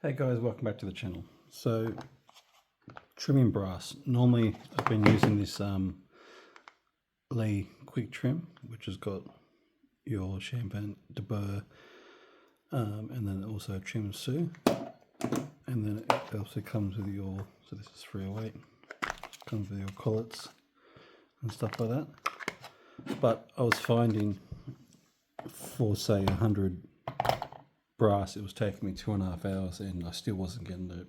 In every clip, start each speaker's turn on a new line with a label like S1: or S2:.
S1: Hey guys, welcome back to the channel. So, trimming brass. Normally I've been using this Lee quick trim, which has got your champagne de beurre, and then also trim sous, and then it also comes with your, so this is 308, comes with your collets and stuff like that. But I was finding for say 100 brass, it was taking me 2.5 hours, and I still wasn't getting it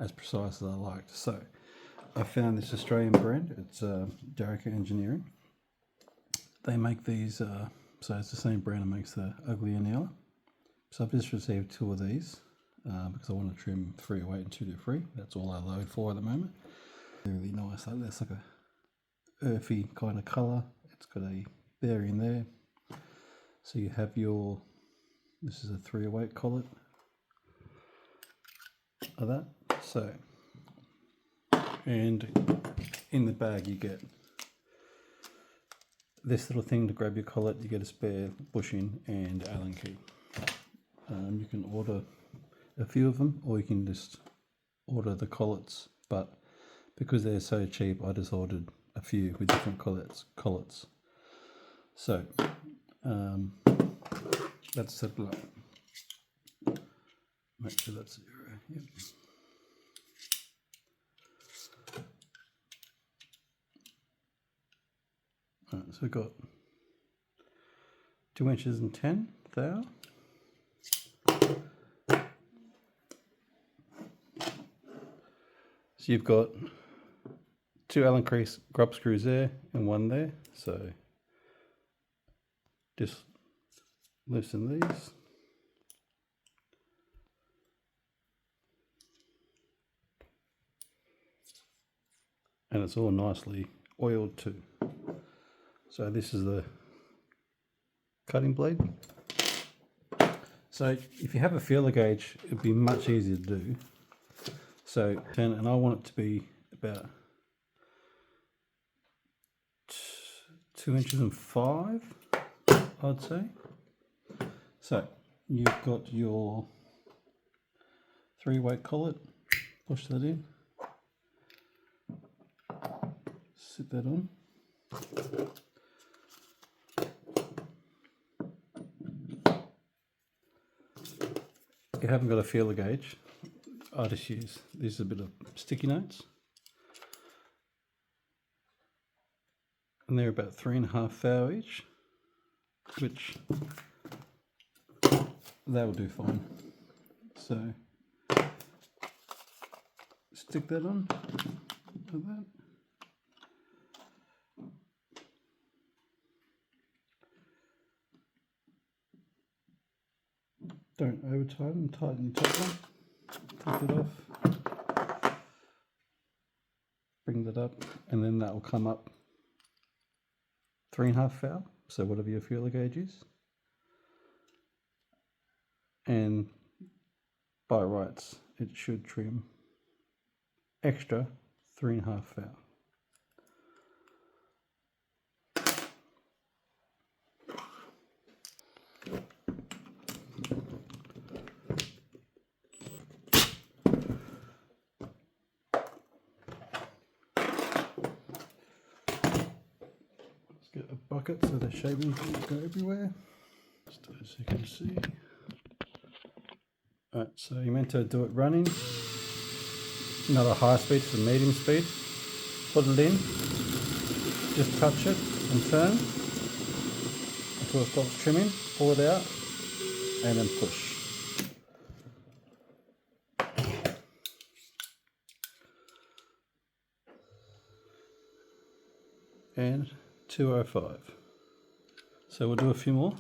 S1: as precise as I liked. So I found this Australian brand. It's Derraco Engineering. They make these, so it's the same brand that makes the Ugly SRT. So I've just received 2 of these because I want to trim 308 and 223. That's all I load for at the moment. They're really nice. That's like a earthy kind of colour. It's got a berry in there. So you have your, this is a 308 collet of that. So, and in the bag you get this little thing to grab your collet. You get a spare bushing and Allen key. You can order a few of them, or you can just order the collets, but because they're so cheap, I just ordered a few with different collets. So that's set up. Make sure that's 0. Yep. Alright, so we've got 2 inches and 10 thou. So you've got 2 Allen key grub screws there and 1 there. So just loosen these. And it's all nicely oiled too. So this is the cutting blade. So if you have a feeler gauge, it'd be much easier to do. So, and I want it to be about 2 inches and 5, I'd say. So you've got your 3-weight collet, push that in, sit that on. If you haven't got a feeler gauge, I just use, this is a bit of sticky notes, and they're about 3.5 thou each, which that will do fine. So stick that on like that. Don't over tighten, tighten your top one, take it off, bring that up, and then that will come up 3.5 thou, so whatever your feeler gauge is. And by rights, it should trim extra 3.5 thou. Get a bucket so the shavings don't go everywhere, just as you can see. Alright, so you're meant to do it running, not a high speed, it's a medium speed. Put it in, just touch it and turn until it stops trimming, pull it out and then push. And 205. So we'll do a few more.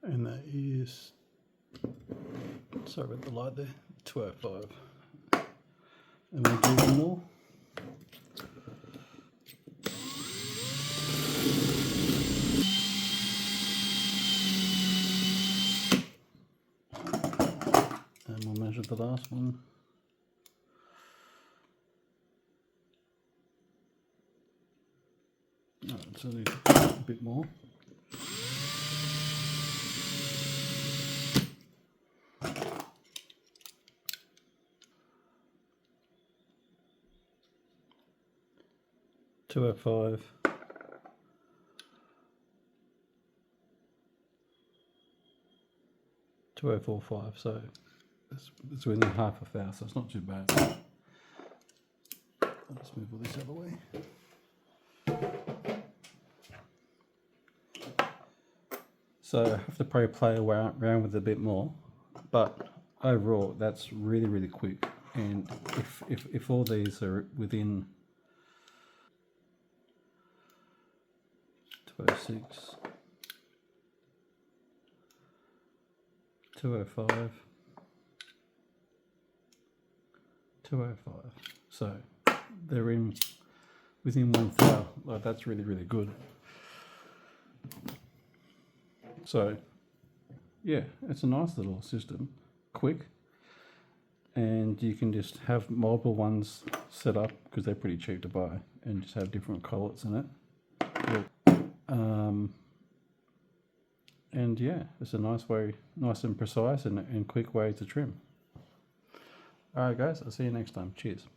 S1: And that is, sorry about the light there, 205. And we'll do one more. the last one. No, it's only a bit more. $205. $2.45, so it's within half a thou, so it's not too bad. I'll just move all this out of the way. So I have to probably play around with it a bit more, but overall that's really, really quick. And if all these are within 206, 205, 205, so they're within 1 thou. Like, that's really, really good. So yeah, it's a nice little system, quick, and you can just have multiple ones set up because they're pretty cheap to buy, and just have different collets in it. And yeah, it's a nice and precise and quick way to trim. Alright guys, I'll see you next time. Cheers.